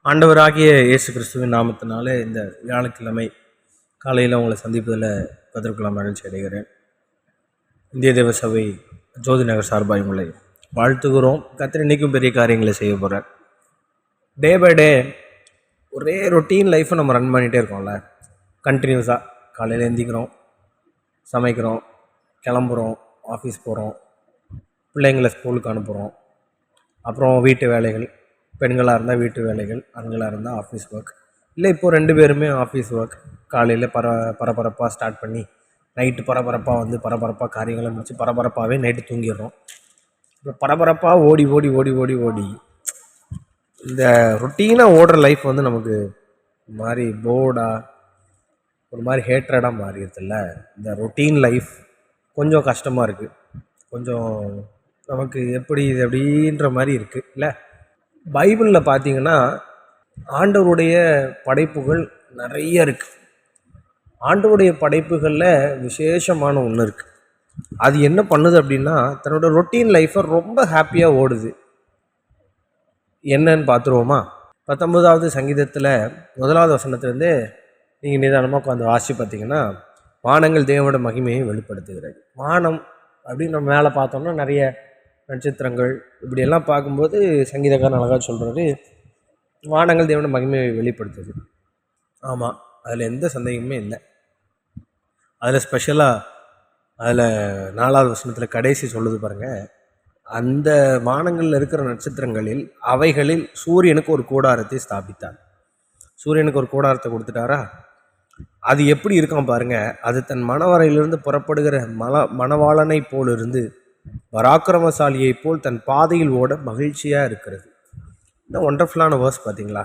ஆண்டவராகிய இயேசு கிறிஸ்துவின் நாமத்தினாலே இந்த வியாழக்கிழமை காலையில் உங்களை சந்திப்பதில் கத்திற்கலாம் மகிழ்ச்சி அடைகிறேன். இந்திய தேவ சபை ஜோதி நகர் சார்பாக உங்களை வாழ்த்துகிறோம். கர்த்தர் இன்றைக்கும் பெரிய காரியங்களை செய்ய போகிறார். டே பை டே ஒரே ரொட்டீன் லைஃப்பை நம்ம ரன் பண்ணிகிட்டே இருக்கோம்ல, கண்டினியூஸாக. காலையில் எந்திக்கிறோம், சமைக்கிறோம், கிளம்புறோம், ஆஃபீஸ் போகிறோம், பிள்ளைங்களை ஸ்கூலுக்கு அனுப்புகிறோம், அப்புறம் வீட்டு வேலைகள், பெண்களாக இருந்தால் வீட்டு வேலைகள், ஆண்களாக இருந்தால் ஆஃபீஸ் ஒர்க். இல்லை இப்போது 2 பேருமே ஆஃபீஸ் ஒர்க். காலையில் பரபரப்பாக ஸ்டார்ட் பண்ணி நைட்டு பரபரப்பாக காரியங்களை முடித்து பரபரப்பாகவே நைட்டு தூங்கிடுறோம். இப்போ பரபரப்பாக ஓடி ஓடி ஓடி ஓடி ஓடி இந்த ரொட்டீனாக ஓடுற லைஃப் நமக்கு ஒரு மாதிரி போர்டாக, ஒரு மாதிரி ஹேட்ரடாக மாறிடுதில்ல. இந்த ரொட்டீன் லைஃப் கொஞ்சம் கஷ்டமாக இருக்குது, கொஞ்சம் நமக்கு எப்படி இது அப்படின்ற மாதிரி இருக்குது இல்லை. பைபிளில் பார்த்தீங்கன்னா ஆண்டவருடைய படைப்புகள் நிறைய இருக்குது. ஆண்டவருடைய படைப்புகளில் விசேஷமான ஒன்று இருக்குது. அது என்ன பண்ணுது அப்படின்னா, தன்னோட ரொட்டீன் லைஃப்பை ரொம்ப ஹாப்பியாக ஓடுது. என்னன்னு பார்த்துருவோமா? 19வது சங்கீதத்தில் 1வது வசனத்துலேருந்து நீங்கள் நிதானமாக உட்காந்து வாசி பார்த்தீங்கன்னா, வானங்கள் தேவனோட மகிமையை வெளிப்படுத்துகிறது. வானம் அப்படின்னு நம்ம மேலே பார்த்தோம்னா நிறைய நட்சத்திரங்கள் இப்படியெல்லாம் பார்க்கும்போது சங்கீதக்காரன் அழகாக சொல்கிறது, வானங்கள் தேவனோட மகிமையை வெளிப்படுத்துது. ஆமாம், அதில் எந்த சந்தேகமே இல்லை. அதில் ஸ்பெஷலாக அதில் 4வது வசனத்தில் கடைசி சொல்லுது பாருங்கள், அந்த வானங்களில் இருக்கிற நட்சத்திரங்களில் அவைகளில் சூரியனுக்கு ஒரு கூடாரத்தை ஸ்தாபித்தார். சூரியனுக்கு ஒரு கூடாரத்தை கொடுத்துட்டாரா? அது எப்படி இருக்கான் பாருங்கள். அது தன் மணவரையிலிருந்து புறப்படுகிற மணவாளனை போல் இருந்து பராக்கிரமசாலியை போல் தன் பாதையில் ஓட மகிழ்ச்சியாக இருக்கிறது. இன்னும் ஒண்டர்ஃபுல்லான வேர்ஸ் பார்த்தீங்களா?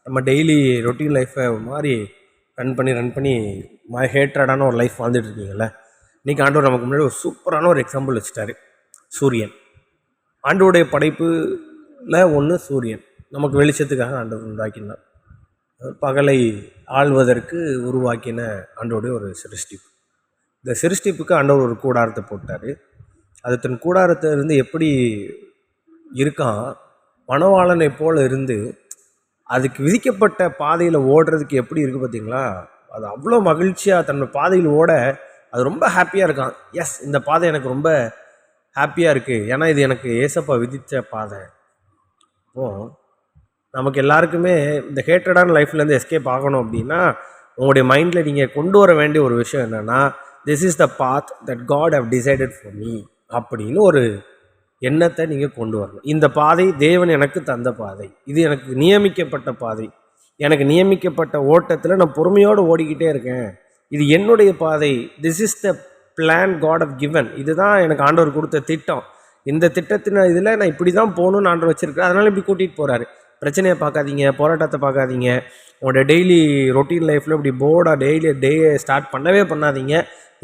நம்ம டெய்லி ரொட்டீன் லைஃப்பை ஒரு மாதிரி ரன் பண்ணி ஹேட்ரடான ஒரு லைஃப் வாழ்ந்துட்டு இருக்கீங்கள. இன்றைக்கி ஆண்டவர் நமக்கு முன்னாடி ஒரு சூப்பரான ஒரு எக்ஸாம்பிள் வச்சுட்டாரு. சூரியன் ஆண்டவருடைய படைப்பில் ஒன்று. சூரியன் நமக்கு வெளிச்சத்துக்காக ஆண்டவர் உண்டாக்கினார். பகலை ஆள்வதற்கு உருவாக்கின ஆண்டவருடைய ஒரு சிருஷ்டிப்பு. இந்த சிருஷ்டிப்புக்கு ஆண்டவர் ஒரு கூடாரத்தை போட்டார். அது தன் கூடாரத்தை இருந்து எப்படி இருக்கான், மணவாளனை போல் இருந்து அதுக்கு விதிக்கப்பட்ட பாதையில் ஓடுறதுக்கு எப்படி இருக்குது பார்த்தீங்களா? அது அவ்வளோ மகிழ்ச்சியாக தன்னோட பாதையில் ஓட அது ரொம்ப ஹாப்பியாக இருக்கான். எஸ், இந்த பாதை எனக்கு ரொம்ப ஹாப்பியாக இருக்குது, ஏன்னா இது எனக்கு ஏசப்பா விதித்த பாதை. நமக்கு எல்லாருக்குமே இந்த ஹேட்டடான லைஃப்லேருந்து எஸ்கேப் ஆகணும் அப்படின்னா உங்களுடைய மைண்டில் நீங்கள் கொண்டு வர வேண்டிய ஒரு விஷயம் என்னென்னா, this is the path that God have decided for me அப்படின்னு ஒரு எண்ணத்தை நீங்கள் கொண்டு வரணும். இந்த பாதை தேவன் எனக்கு தந்த பாதை, இது எனக்கு நியமிக்கப்பட்ட பாதை, எனக்கு நியமிக்கப்பட்ட ஓட்டத்தில் நான் பொறுமையோடு ஓடிக்கிட்டே இருக்கேன், இது என்னுடைய பாதை, this is the plan God have given, இதுதான் எனக்கு ஆண்டவர் கொடுத்த திட்டம், இந்த திட்டத்தின் இதில் நான் இப்படி தான் போகணுன்னு ஆண்டவர் வச்சுருக்கேன், அதனால் இப்படி கூட்டிகிட்டு போகிறாரு. பிரச்சனையை பார்க்காதீங்க, போராட்டத்தை பார்க்காதீங்க. உங்களோட டெய்லி ரொட்டீன் லைஃப்பில் இப்படி போர்டாக டேயை ஸ்டார்ட் பண்ணாதீங்க.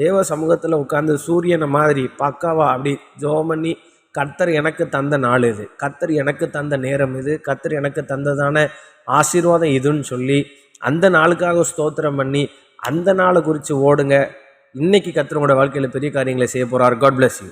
தேவ சமூகத்தில் உட்காந்து சூரியனை மாதிரி பக்காவா அப்படி ஜெபம் பண்ணி, கர்த்தர் எனக்கு தந்த நாள் இது, கர்த்தர் எனக்கு தந்த நேரம் இது, கர்த்தர் எனக்கு தந்ததான ஆசீர்வாதம் இதுன்னு சொல்லி அந்த நாளுக்காக ஸ்தோத்திரம் பண்ணி அந்த நாளை குறித்து ஓடுங்க. இன்றைக்கி கர்த்தர் உங்களோட வாழ்க்கையில் பெரிய காரியங்களை செய்ய போகிறார். God bless you.